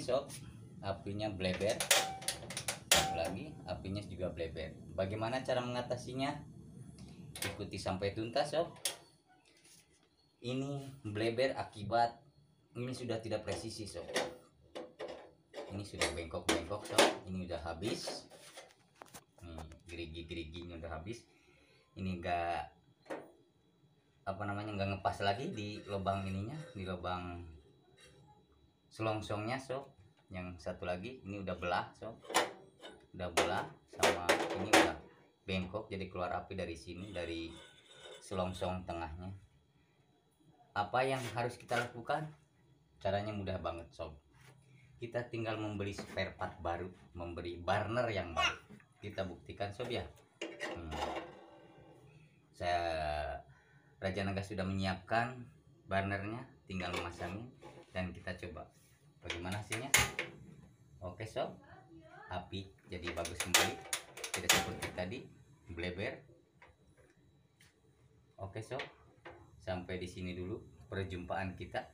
sob, apinya bleber lagi, apinya juga bleber. Bagaimana cara mengatasinya? Ikuti sampai tuntas sob. Ini bleber akibat ini sudah tidak presisi sob. Ini sudah bengkok-bengkok sob. Ini udah habis. Gerigi-geriginya udah habis. Ini enggak enggak ngepas lagi di lubang ininya, di lubang selongsongnya sob. Yang satu lagi ini udah belah sob. Udah belah sama ini udah bengkok, jadi keluar api dari sini, dari selongsong tengahnya. Apa yang harus kita lakukan? Caranya mudah banget sob. Kita tinggal membeli spare part baru, memberi burner yang baru. Kita buktikan sob ya. Raja Naga sudah menyiapkan burnernya, tinggal memasangnya dan kita coba bagaimana hasilnya. Oke sob, api jadi bagus kembali, tidak seperti tadi bleber. Oke sob, sampai di sini dulu perjumpaan kita.